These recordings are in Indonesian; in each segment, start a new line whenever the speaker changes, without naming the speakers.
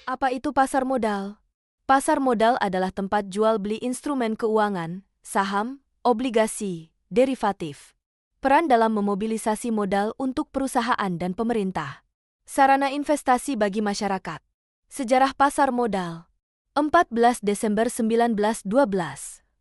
Apa itu pasar modal? Pasar modal adalah tempat jual beli instrumen keuangan, saham, obligasi, derivatif. Peran dalam memobilisasi modal untuk perusahaan dan pemerintah. Sarana investasi bagi masyarakat. Sejarah pasar modal. 14 Desember 1912.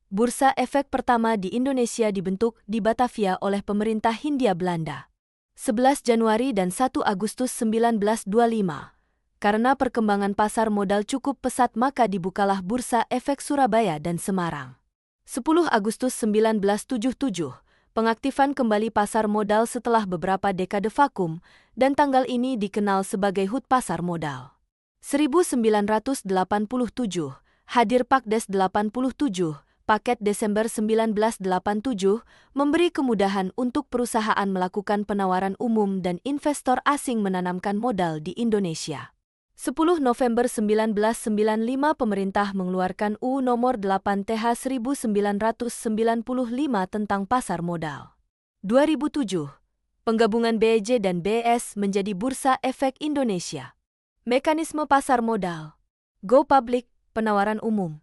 Bursa Efek pertama di Indonesia dibentuk di Batavia oleh pemerintah Hindia Belanda. 11 Januari dan 1 Agustus 1925. Karena perkembangan pasar modal cukup pesat maka dibukalah Bursa Efek Surabaya dan Semarang. 10 Agustus 1977. Pengaktifan kembali pasar modal setelah beberapa dekade vakum, dan tanggal ini dikenal sebagai HUT Pasar Modal. 1987. Hadir Pakdes 87, Paket Desember 1987, memberi kemudahan untuk perusahaan melakukan penawaran umum dan investor asing menanamkan modal di Indonesia. 10 November 1995 pemerintah mengeluarkan UU Nomor 8 TH 1995 tentang pasar modal. 2007, penggabungan BEJ dan BES menjadi Bursa Efek Indonesia. Mekanisme pasar modal. Go public, penawaran umum.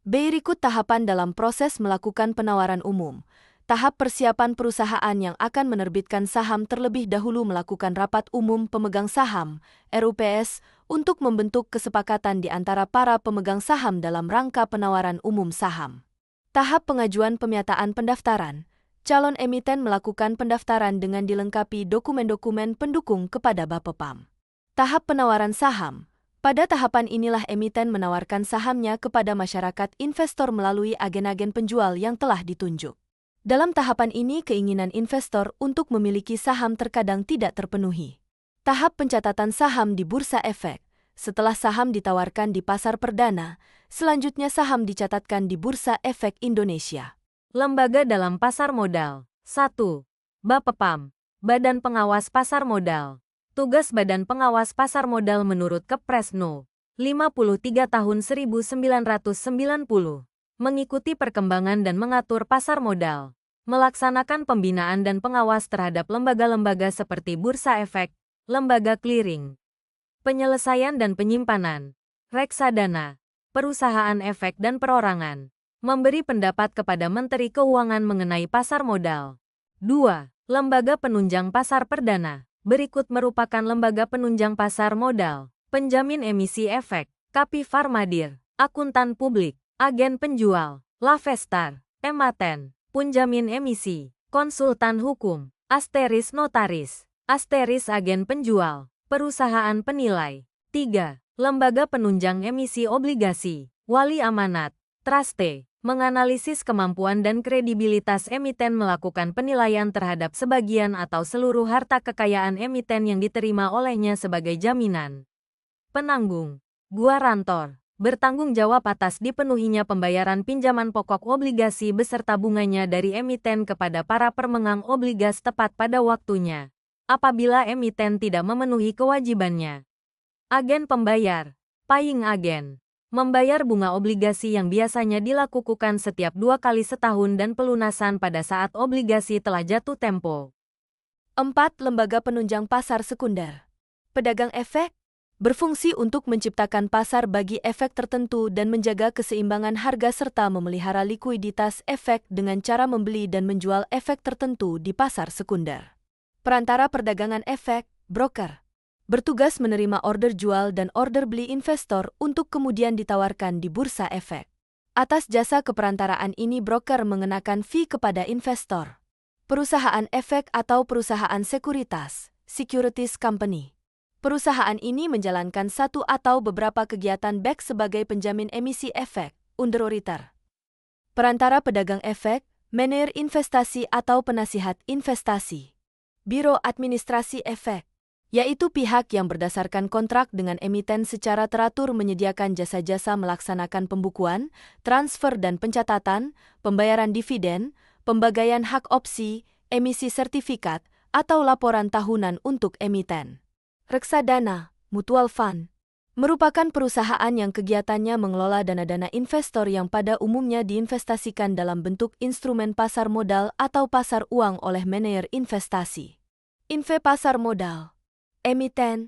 Berikut tahapan dalam proses melakukan penawaran umum. Tahap persiapan perusahaan yang akan menerbitkan saham terlebih dahulu melakukan rapat umum pemegang saham, RUPS, untuk membentuk kesepakatan di antara para pemegang saham dalam rangka penawaran umum saham. Tahap pengajuan pemyataan pendaftaran. Calon emiten melakukan pendaftaran dengan dilengkapi dokumen-dokumen pendukung kepada Bapepam. Tahap penawaran saham. Pada tahapan inilah emiten menawarkan sahamnya kepada masyarakat investor melalui agen-agen penjual yang telah ditunjuk. Dalam tahapan ini keinginan investor untuk memiliki saham terkadang tidak terpenuhi. Tahap pencatatan saham di Bursa Efek. Setelah saham ditawarkan di pasar perdana, selanjutnya saham dicatatkan di Bursa Efek Indonesia.
Lembaga dalam pasar modal. 1. Bapepam, Badan Pengawas Pasar Modal. Tugas Badan Pengawas Pasar Modal menurut Kepres No. 53 Tahun 1990. Mengikuti perkembangan dan mengatur pasar modal. Melaksanakan pembinaan dan pengawas terhadap lembaga-lembaga seperti Bursa Efek, lembaga clearing, penyelesaian dan penyimpanan, reksadana, perusahaan efek dan perorangan. Memberi pendapat kepada Menteri Keuangan mengenai pasar modal. 2. Lembaga penunjang pasar perdana. Berikut merupakan lembaga penunjang pasar modal, penjamin emisi efek, Kapi Farmadir, akuntan publik, agen penjual, Lavestar, Ematen, penjamin emisi, konsultan hukum, Asteris notaris, Asteris agen penjual, perusahaan penilai. 3. Lembaga penunjang emisi obligasi, wali amanat, Traste. Menganalisis kemampuan dan kredibilitas emiten melakukan penilaian terhadap sebagian atau seluruh harta kekayaan emiten yang diterima olehnya sebagai jaminan. Penanggung, guarantor, bertanggung jawab atas dipenuhinya pembayaran pinjaman pokok obligasi beserta bunganya dari emiten kepada para permegang obligas tepat pada waktunya, apabila emiten tidak memenuhi kewajibannya. Agen pembayar, paying agen. Membayar bunga obligasi yang biasanya dilakukan setiap 2 kali setahun dan pelunasan pada saat obligasi telah jatuh tempo.
4. Lembaga penunjang pasar sekunder. Pedagang efek. Berfungsi untuk menciptakan pasar bagi efek tertentu dan menjaga keseimbangan harga serta memelihara likuiditas efek dengan cara membeli dan menjual efek tertentu di pasar sekunder. Perantara perdagangan efek, broker. Bertugas menerima order jual dan order beli investor untuk kemudian ditawarkan di Bursa Efek. Atas jasa keperantaraan ini broker mengenakan fee kepada investor. Perusahaan efek atau perusahaan sekuritas, securities company. Perusahaan ini menjalankan satu atau beberapa kegiatan back sebagai penjamin emisi efek, underwriter. Perantara pedagang efek, manajer investasi atau penasihat investasi. Biro Administrasi Efek, yaitu pihak yang berdasarkan kontrak dengan emiten secara teratur menyediakan jasa-jasa melaksanakan pembukuan, transfer dan pencatatan, pembayaran dividen, pembagaian hak opsi, emisi sertifikat, atau laporan tahunan untuk emiten. Reksadana, mutual fund, merupakan perusahaan yang kegiatannya mengelola dana-dana investor yang pada umumnya diinvestasikan dalam bentuk instrumen pasar modal atau pasar uang oleh manajer investasi. Pasar modal. Emiten,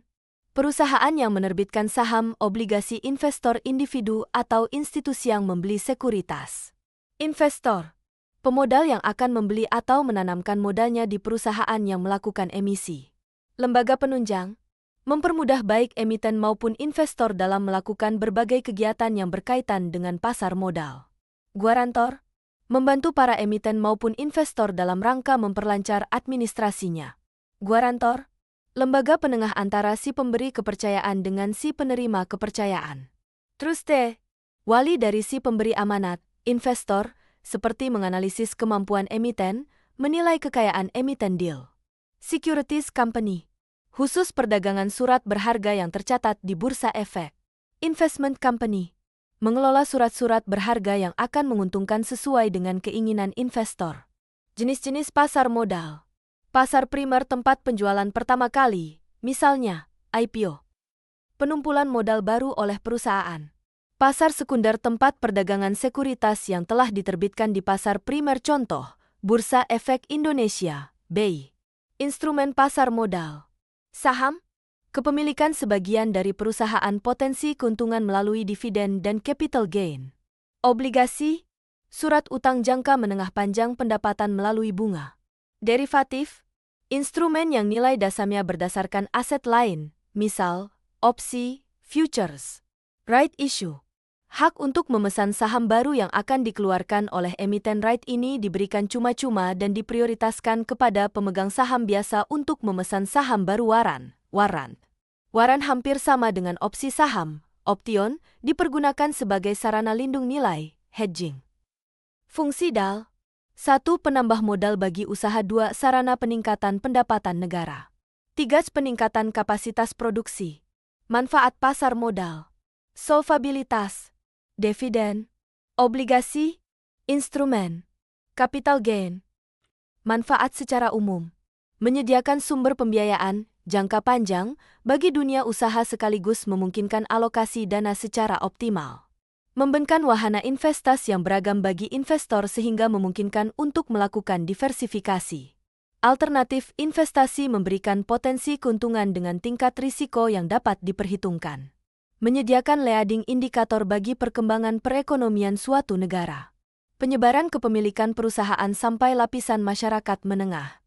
Perusahaan yang menerbitkan saham, obligasi investor individu atau institusi yang membeli sekuritas. Investor, pemodal yang akan membeli atau menanamkan modalnya di perusahaan yang melakukan emisi. Lembaga penunjang, mempermudah baik emiten maupun investor dalam melakukan berbagai kegiatan yang berkaitan dengan pasar modal. Guarantor, membantu para emiten maupun investor dalam rangka memperlancar administrasinya. Guarantor, lembaga penengah antara si pemberi kepercayaan dengan si penerima kepercayaan. Truste, wali dari si pemberi amanat, investor, seperti menganalisis kemampuan emiten, menilai kekayaan emiten deal. Securities Company, khusus perdagangan surat berharga yang tercatat di Bursa Efek. Investment Company, mengelola surat-surat berharga yang akan menguntungkan sesuai dengan keinginan investor. Jenis-jenis pasar modal. Pasar primer tempat penjualan pertama kali, misalnya IPO. Penumpulan modal baru oleh perusahaan. Pasar sekunder tempat perdagangan sekuritas yang telah diterbitkan di pasar primer contoh, Bursa Efek Indonesia, BEI. Instrumen pasar modal. Saham, kepemilikan sebagian dari perusahaan potensi keuntungan melalui dividen dan capital gain. Obligasi, surat utang jangka menengah panjang pendapatan melalui bunga. Derivatif, instrumen yang nilai dasarnya berdasarkan aset lain, misal, opsi, futures. Right issue, hak untuk memesan saham baru yang akan dikeluarkan oleh emiten right ini diberikan cuma-cuma dan diprioritaskan kepada pemegang saham biasa untuk memesan saham baru warrant. Warrant hampir sama dengan opsi saham, option, dipergunakan sebagai sarana lindung nilai, hedging. Fungsi DAL. 1. Penambah modal bagi usaha. 2. Sarana peningkatan pendapatan negara. 3. Peningkatan kapasitas produksi. Manfaat pasar modal. Solvabilitas. Dividen. Obligasi. Instrumen. Capital gain. Manfaat secara umum. Menyediakan sumber pembiayaan jangka panjang bagi dunia usaha sekaligus memungkinkan alokasi dana secara optimal. Memberikan wahana investasi yang beragam bagi investor sehingga memungkinkan untuk melakukan diversifikasi. Alternatif investasi memberikan potensi keuntungan dengan tingkat risiko yang dapat diperhitungkan. Menyediakan leading indikator bagi perkembangan perekonomian suatu negara. Penyebaran kepemilikan perusahaan sampai lapisan masyarakat menengah.